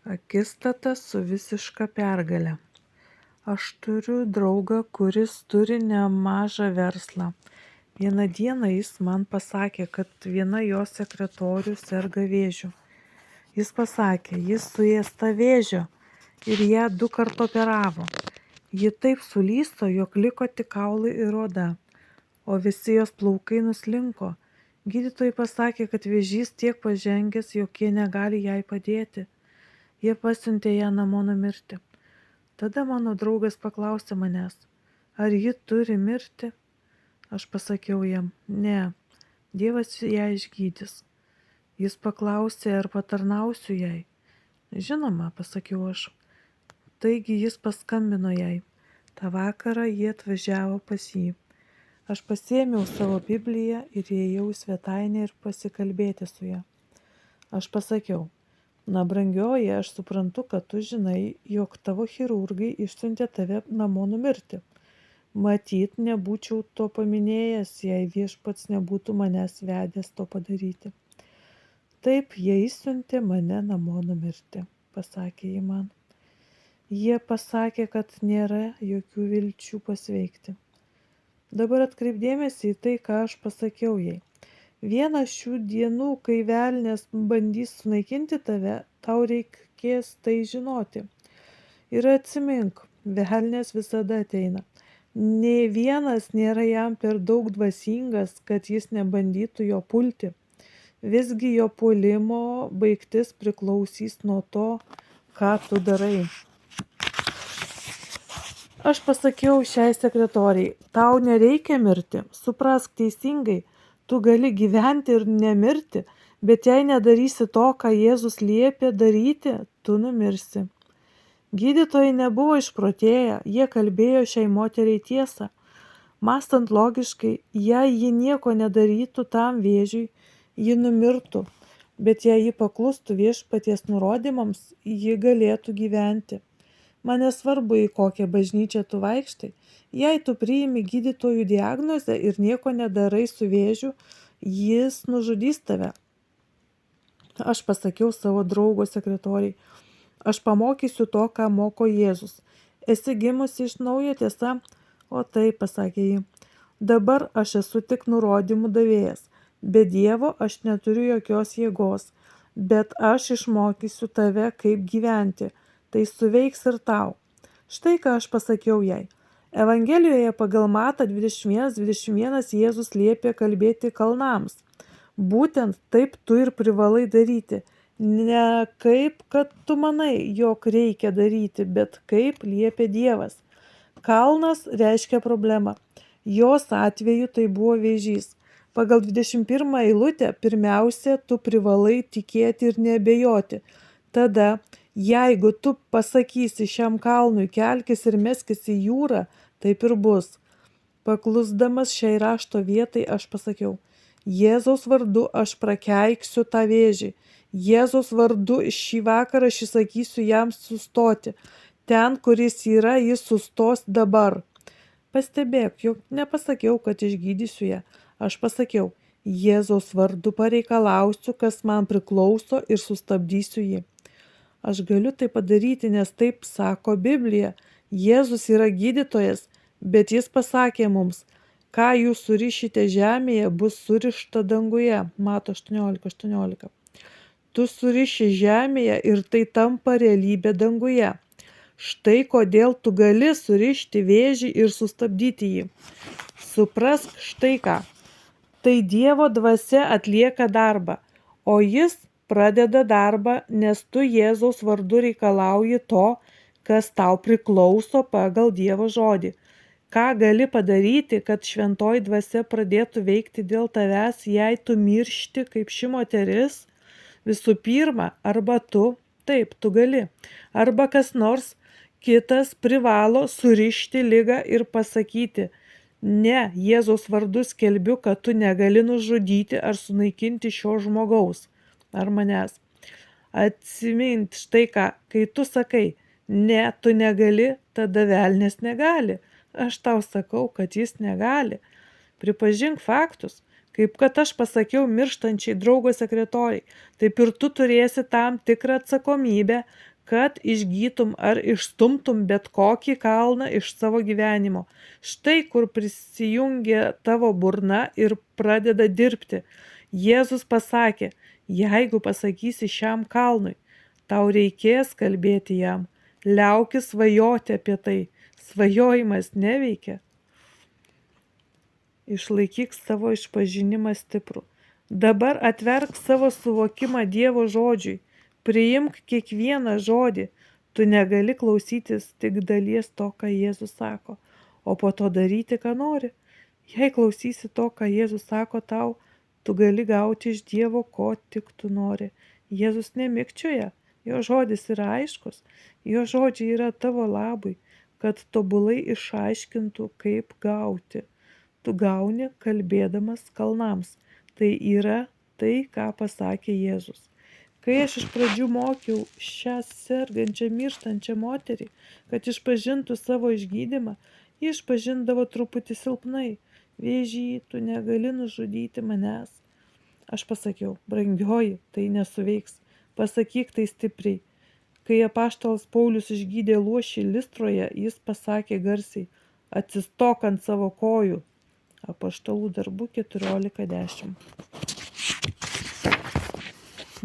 Akistata su visiška pergale. Aš turiu draugą, kuris turi nemažą verslą. Vieną dieną jis man pasakė, kad viena jo sekretorių serga vėžiu. Jis pasakė, jis suėsta vėžio ir ją 2 kart operavo. Ji taip sulysto, jog liko tik kaulai ir oda, o visi jos plaukai nuslinko. Gydytojai pasakė, kad vėžys tiek pažengęs, jog jie negali jai padėti. Jie pasiuntė ją namo numirti. Tada mano draugas paklausė manęs, ar ji turi mirti? Aš pasakiau jam, ne, Dievas ją išgydys. Jis paklausė, ar patarnausiu jai. Žinoma, pasakiau aš. Taigi jis paskambino jai. Ta vakarą jie atvažiavo pas jį. Aš pasiėmiau savo Bibliją ir įėjau į svetainę ir pasikalbėti su ja. Aš pasakiau, na brangioji, aš suprantu, kad tu žinai, jog tavo chirurgai išsiuntė tave namo numirti. Matyt, nebūčiau to paminėjęs, jei viešpats nebūtų manęs vedęs to padaryti. Taip, jie išsiuntė mane namo numirti, pasakė ji man. Jie pasakė, kad nėra jokių vilčių pasveikti. Dabar atkreipdėmėsi į tai, ką aš pasakiau jai. Vieną šių dienų, kai velnias bandys sunaikinti tave, tau reikės tai žinoti. Ir atsimink, velnias visada ateina. Nė vienas nėra jam per daug dvasingas, kad jis nebandytų jo pulti. Visgi jo puolimo baigtis priklausys nuo to, ką tu darai. Aš pasakiau šiai sekretoriai, tau nereikia mirti, suprask teisingai, tu gali gyventi ir nemirti, bet jei nedarysi to, ką Jėzus liepė daryti, tu numirsi. Gydytojai nebuvo išprotėję, jie kalbėjo šiai moteriai tiesą. Mąstant logiškai, jei ji nieko nedarytų tam vėžiui, ji numirtų, bet jei ji paklustų viešpaties nurodymams, ji galėtų gyventi. Man nesvarbu, į kokią bažnyčią tu vaikštai, jei tu priimi gydytojų diagnozę ir nieko nedarai su vėžiu, jis nužudys tave. Aš pasakiau savo draugo sekretoriai, aš pamokysiu to, ką moko Jėzus. Esi gimusi iš naujo, tiesa? O taip, pasakė ji. Dabar aš esu tik nurodymų davėjas. Be Dievo aš neturiu jokios jėgos, bet aš išmokysiu tave, kaip gyventi. Tai suveiks ir tau. Štai ką aš pasakiau jai. Evangelijoje pagal Matą 21:21 Jėzus liepė kalbėti kalnams. Būtent taip tu ir privalai daryti. Ne kaip, kad tu manai, jog reikia daryti, bet kaip liepė Dievas. Kalnas reiškia problemą. Jos atveju tai buvo vėžys. Pagal 21 eilutę pirmiausia, tu privalai tikėti ir neabejoti. Tada, jeigu tu pasakysi šiam kalnui kelkis ir meskis į jūrą, taip ir bus. Paklusdamas šiai rašto vietai aš pasakiau, Jėzaus vardu aš prakeiksiu tą vėžį. Jėzaus vardu šį vakarą aš įsakysiu jam sustoti. Ten, kuris yra, jis sustos dabar. Pastebėk, jog nepasakiau, kad išgydysiu ją. Aš pasakiau, Jėzaus vardu pareikalausiu, kas man priklauso ir sustabdysiu jį. Aš galiu tai padaryti, nes taip sako Biblija. Jėzus yra gydytojas, bet jis pasakė mums, ką jūs surišite žemėje, bus surišta danguje. Mato 18:18. Tu suriši žemėje ir tai tampa realybė danguje. Štai kodėl tu gali surišti vėžį ir sustabdyti jį. Suprask štai ką. Tai Dievo dvasia atlieka darbą, o jis pradeda darbą, nes tu Jėzaus vardu reikalauji to, kas tau priklauso pagal Dievo žodį. Ką gali padaryti, kad šventoji dvasia pradėtų veikti dėl tavęs, jei tu miršti kaip ši moteris? Visų pirma, arba tu, taip, tu gali, arba kas nors kitas privalo surišti ligą ir pasakyti, ne, Jėzaus vardu skelbiu, kad tu negali nužudyti ar sunaikinti šio žmogaus ar manęs. Atsimint štai ką, kai tu sakai, ne, tu negali, tada velnias negali. Aš tau sakau, kad jis negali. Pripažink faktus, kaip kad aš pasakiau mirštančiai draugo sekretoriai, taip ir tu turėsi tam tikrą atsakomybę, kad išgytum ar išstumtum bet kokį kalną iš savo gyvenimo. Štai kur prisijungia tavo burna ir pradeda dirbti. Jėzus pasakė, jeigu pasakysi šiam kalnui, tau reikės kalbėti jam. Liaukis svajoti apie tai. Svajojimas neveikia. Išlaikyk savo išpažinimą stiprų. Dabar atverk savo suvokimą Dievo žodžiui. Priimk kiekvieną žodį. Tu negali klausytis tik dalies to, ką Jėzus sako, o po to daryti, ką nori. Jei klausysi to, ką Jėzus sako tau, tu gali gauti iš Dievo, ko tik tu nori. Jėzus nemikčioja, jo žodis yra aiškus, jo žodžiai yra tavo labui, kad tobulai išaiškintų, kaip gauti. Tu gauni kalbėdamas kalnams. Tai yra tai, ką pasakė Jėzus. Kai aš iš pradžių mokiau šią sergančią, mirštančią moterį, kad išpažintų savo išgydymą, ji išpažindavo truputį silpnai. Vėžį, tu negali nužudyti manęs. Aš pasakiau, brangioji, tai nesuveiks. Pasakyk tai stipriai. Kai apaštalas Paulius išgydė luošį Listroje, jis pasakė garsiai, atsistok ant savo kojų. Apaštalų darbų 14:10.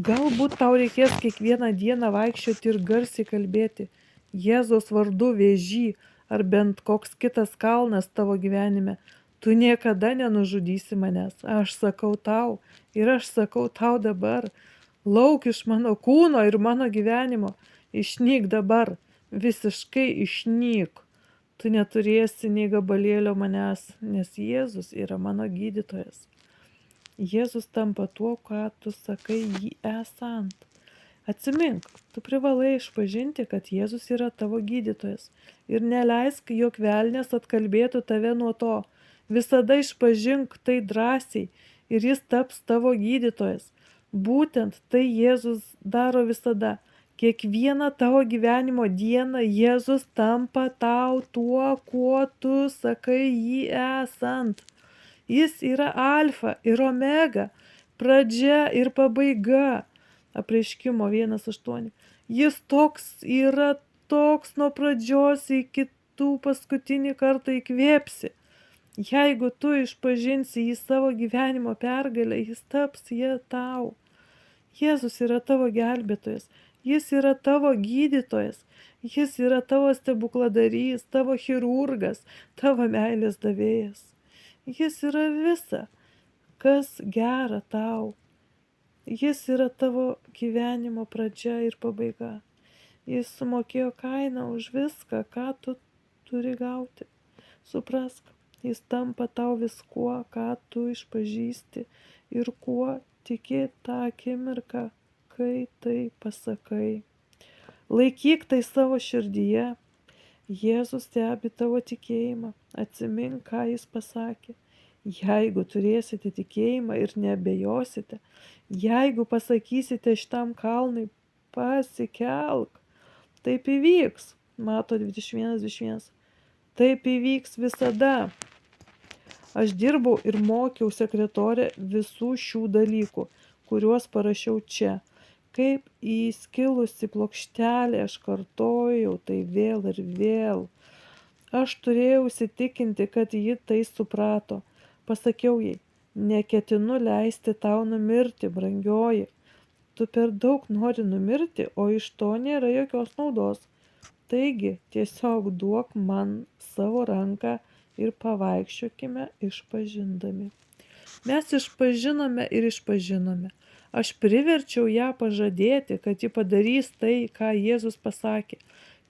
Galbūt tau reikės kiekvieną dieną vaikščioti ir garsiai kalbėti Jėzaus vardu vėžį ar bent koks kitas kalnas tavo gyvenime. Tu niekada nenužudysi manęs. Aš sakau tau ir aš sakau tau dabar. Lauk iš mano kūno ir mano gyvenimo. Išnyk dabar. Visiškai išnyk. Tu neturėsi nei gabalėlio manęs, nes Jėzus yra mano gydytojas. Jėzus tampa tuo, ką tu sakai jį esant. Atsimink, tu privalai išpažinti, kad Jėzus yra tavo gydytojas ir neleisk, jog velnias atkalbėtų tave nuo to. Visada išpažink tai drąsiai ir jis taps tavo gydytojas. Būtent tai Jėzus daro visada. Kiekvieną tavo gyvenimo dieną Jėzus tampa tau tuo, kuo tu sakai jį esant. Jis yra alfa ir omega, pradžia ir pabaiga. Apreiškimo 1:8. Jis yra toks nuo pradžios iki tu paskutinį kartą įkvėpsi. Jeigu tu išpažinsi į savo gyvenimo pergalę, jis taps ją tau. Jėzus yra tavo gelbėtojas. Jis yra tavo gydytojas, jis yra tavo stebukladarys, tavo chirurgas, tavo meilės davėjas. Jis yra visa, kas gera tau. Jis yra tavo gyvenimo pradžia ir pabaiga. Jis sumokėjo kainą už viską, ką tu turi gauti. Suprask, jis tampa tau viskuo, ką tu išpažįsti ir kuo tiki tą akimirką, kai tai pasakai. Laikyk tai savo širdyje. Jėzus stebi tavo tikėjimą. Atsimink, ką jis pasakė. Jeigu turėsite tikėjimą ir neabejosite, jeigu pasakysite šitam kalnui, pasikelk, taip įvyks. Mato 21:21. Taip įvyks visada. Aš dirbau ir mokiau sekretorę visų šių dalykų, kuriuos parašiau čia. Kaip įskilusi plokštelė, aš kartojau tai vėl ir vėl. Aš turėjau įsitikinti, kad ji tai suprato. Pasakiau jai, neketinu leisti tau numirti, brangioji. Tu per daug nori numirti, o iš to nėra jokios naudos. Taigi, tiesiog duok man savo ranką ir pavaikščiokime išpažindami. Mes išpažinome ir išpažinome. Aš priverčiau ją pažadėti, kad ji padarys tai, ką Jėzus pasakė.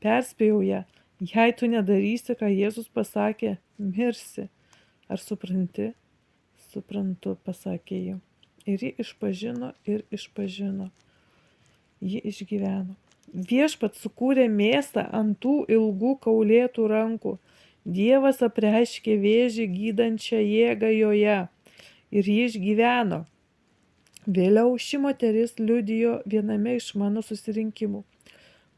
Perspėjau ją, jei tu nedarysi, ką Jėzus pasakė, mirsi. Ar supranti? Suprantu, pasakė ji. Ir ji išpažino ir išpažino. Ji išgyveno. Viešpats sukūrė mėsą ant tų ilgų kaulėtų rankų. Dievas apreiškė vėžį gydančią jėgą joje. Ir ji išgyveno. Vėliau ši moteris liudijo viename iš mano susirinkimų.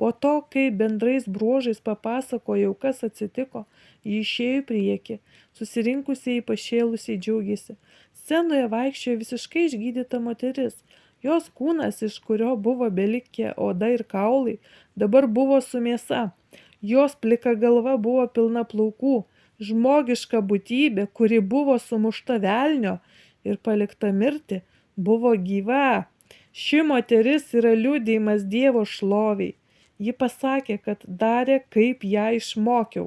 Po to, kai bendrais bruožais papasakojau, kas atsitiko, ji išėjo į priekį. Susirinkusieji pašėlusiai džiaugėsi. Scenoje vaikščiojo visiškai išgydyta moteris. Jos kūnas, iš kurio buvo belikę oda ir kaulai, dabar buvo su mėsa. Jos plika galva buvo pilna plaukų, žmogiška būtybė, kuri buvo sumušta velnio ir palikta mirti, buvo gyva. Ši moteris yra liudijimas Dievo šloviai. Ji pasakė, kad darė, kaip ją išmokiau.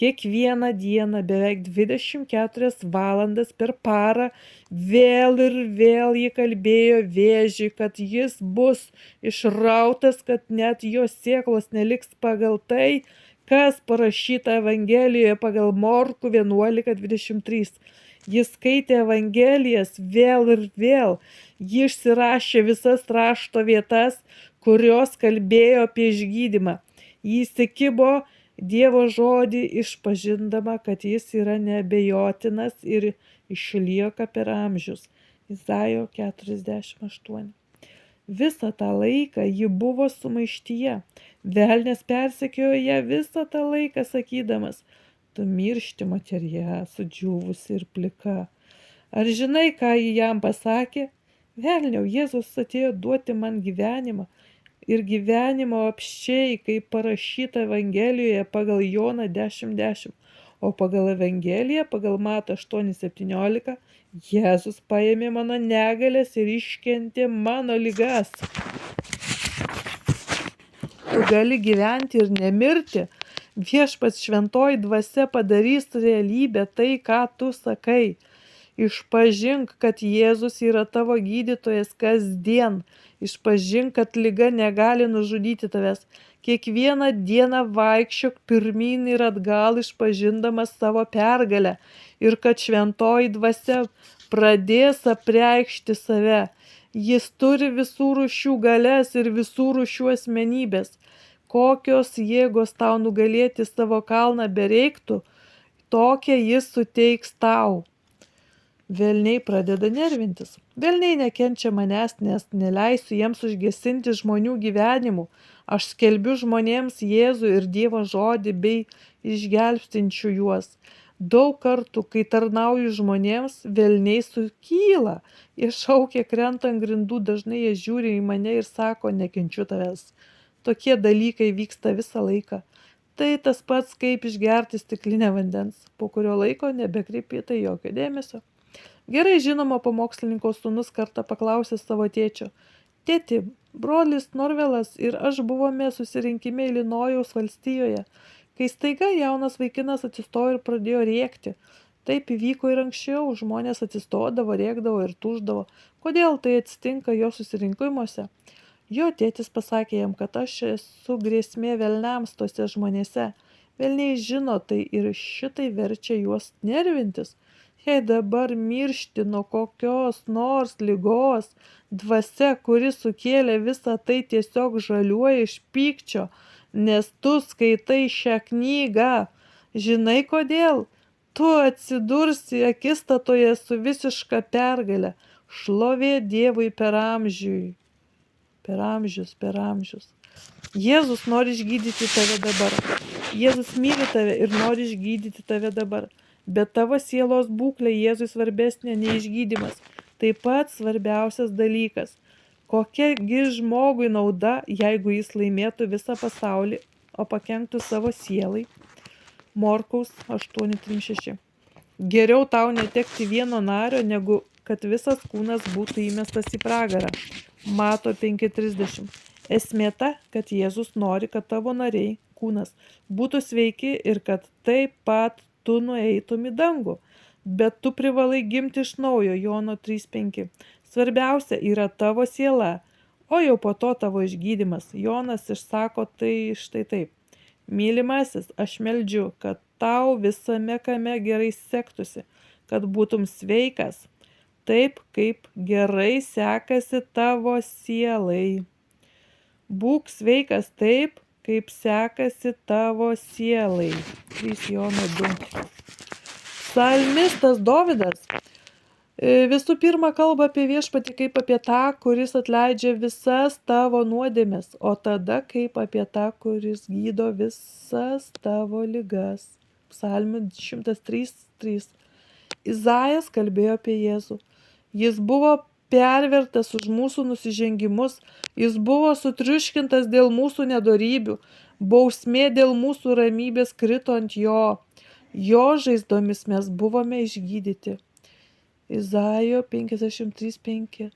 Kiekvieną dieną beveik 24 valandas per parą vėl ir vėl ji kalbėjo vėžiui, kad jis bus išrautas, kad net jo sėklos neliks pagal tai, kas parašyta Evangelijoje pagal Morkų 11:23. Jis skaitė Evangelijas vėl ir vėl. Ji išsirašė visas rašto vietas, kurios kalbėjo apie išgydymą. Ji įsikibo Dievo žodį, išpažindama, kad jis yra neabejotinas ir išlieka per amžius. Izaijo 48. Visą tą laiką ji buvo sumaištyje. Velnias persekiojo ją visą tą laiką, sakydamas, tu miršti, moterie, sudžiūvusi ir plika. Ar žinai, ką ji jam pasakė? Velniau, Jėzus atėjo duoti man gyvenimą ir gyvenimo apsčiai, kaip parašyta Evangelijoje pagal Joną 10:10, o pagal Evangeliją, pagal Matą 8:17, Jėzus paėmė mano negalės ir iškentė mano ligas. Tu gali gyventi ir nemirti. Viešpats šventoji dvasia padarys realybę tai, ką tu sakai. Išpažink, kad Jėzus yra tavo gydytojas kasdien. Išpažink, kad liga negali nužudyti tavęs. Kiekvieną dieną vaikščiok pirmyn ir atgal, išpažindamas savo pergalę. Ir kad šventoji dvasia pradės apreikšti save. Jis turi visų rūšių galias ir visų rūšių asmenybės. Kokios jėgos tau nugalėti savo kalną bereiktų, tokią jis suteiks tau. Velniai pradeda nervintis. Velniai nekenčia manęs, nes neleisiu jiems užgesinti žmonių gyvenimų. Aš skelbiu žmonėms Jėzų ir Dievo žodį bei išgelbstinčiu juos. Daug kartų, kai tarnauju žmonėms, velniai sukyla. Jie šaukia, krenta ant grindų, dažnai jie žiūri į mane ir sako, nekenčiu tavęs. Tokie dalykai vyksta visą laiką. Tai tas pats, kaip išgerti stiklinę vandens, po kurio laiko nebekreipi tai jokio dėmesio. Gerai žinomo pamokslininko sūnus kartą paklausė savo tėčio, tėti, brolis Norvelas ir aš buvome susirinkime Ilinojaus valstijoje, kai staiga jaunas vaikinas atsistojo ir pradėjo rėkti. Taip įvyko ir anksčiau, žmonės atsistodavo, rėkdavo ir tūždavo. Kodėl tai atsitinka jo susirinkimuose? Jo tėtis pasakė jam, kad aš esu grėsmė velniams tose žmonėse. Velniai žino tai ir šitai verčia juos nervintis. Jei dabar miršti nuo kokios nors ligos, dvasia, kuri sukėlė visą tai, tiesiog žaliuoja iš pykčio, nes tu skaitai šią knygą. Žinai kodėl? Tu atsidursi akistatoje su visiška pergale. Šlovė Dievui per amžius. Per amžius. Jėzus nori išgydyti tave dabar. Jėzus myli tave ir nori išgydyti tave dabar. Bet tavo sielos būklė Jėzui svarbesnė nei išgydymas. Taip pat svarbiausias dalykas. Kokiagi žmogui nauda, jeigu jis laimėtų visą pasaulį, o pakenktų savo sielai? Morkaus 8:36. Geriau tau netekti vieno nario, negu kad visas kūnas būtų įmestas į pragarą. Mato 5:30. Esmė ta, kad Jėzus nori, kad tavo nariai, kūnas, būtų sveiki ir kad taip pat tu nueitum į dangų. Bet tu privalai gimti iš naujo, Jono 3:5. Svarbiausia yra tavo siela, o jau po to tavo išgydymas. Jonas išsako tai štai taip. Mylimasis, aš meldžiu, kad tau visame kame gerai sektųsi, kad būtum sveikas, taip kaip gerai sekasi tavo sielai. Būk sveikas taip, kaip sekasi tavo sielai. 3 Jono 2. Psalmistas Dovydas visų pirma kalba apie Viešpatį kaip apie tą, kuris atleidžia visas tavo nuodėmes, o tada kaip apie tą, kuris gydo visas tavo ligas. Psalmių 103:3. Izaijas kalbėjo apie Jėzų. Jis buvo pervertas už mūsų nusižengimus, jis buvo sutriuškintas dėl mūsų nedorybių, bausmė dėl mūsų ramybės krito ant jo. Jo žaizdomis mes buvome išgydyti. Izaijo 53:5.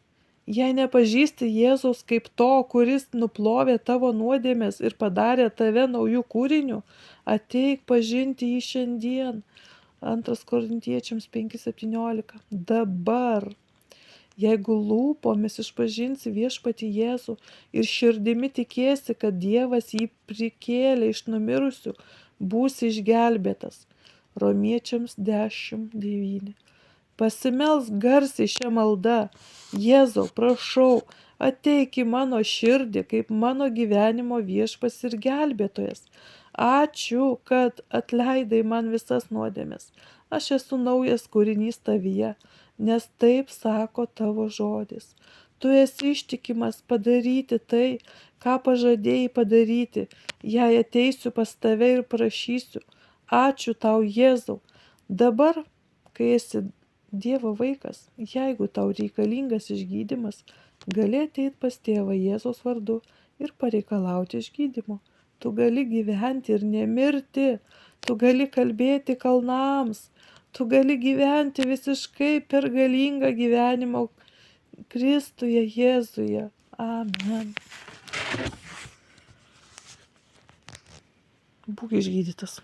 Jei nepažįsti Jėzaus kaip to, kuris nuplovė tavo nuodėmes ir padarė tave naujų kūrinių, ateik pažinti jį šiandien. 2 Korintiečiams 5:17. Dabar. Jeigu lūpomis išpažinsi viešpatį Jėzų ir širdimi tikėsi, kad Dievas jį prikėlė iš numirusių, būsi išgelbėtas. Romiečiams 10:9. Pasimelsk garsiai šią maldą. Jėzau, prašau, ateik į mano širdį kaip mano gyvenimo viešpas ir gelbėtojas. Ačiū, kad atleidai man visas nuodėmes. Aš esu naujas kūrinys tavyje, nes taip sako tavo žodis. Tu esi ištikimas padaryti tai, ką pažadėjai padaryti, jei ateisiu pas tave ir prašysiu. Ačiū tau, Jėzau. Dabar, kai esi Dievo vaikas, jeigu tau reikalingas išgydymas, gali ateiti pas tėvą Jėzaus vardu ir pareikalauti išgydymo. Tu gali gyventi ir nemirti, tu gali kalbėti kalnams, tu gali gyventi visiškai pergalingą gyvenimą Kristuje Jėzuje. Amen. Būk išgydytas.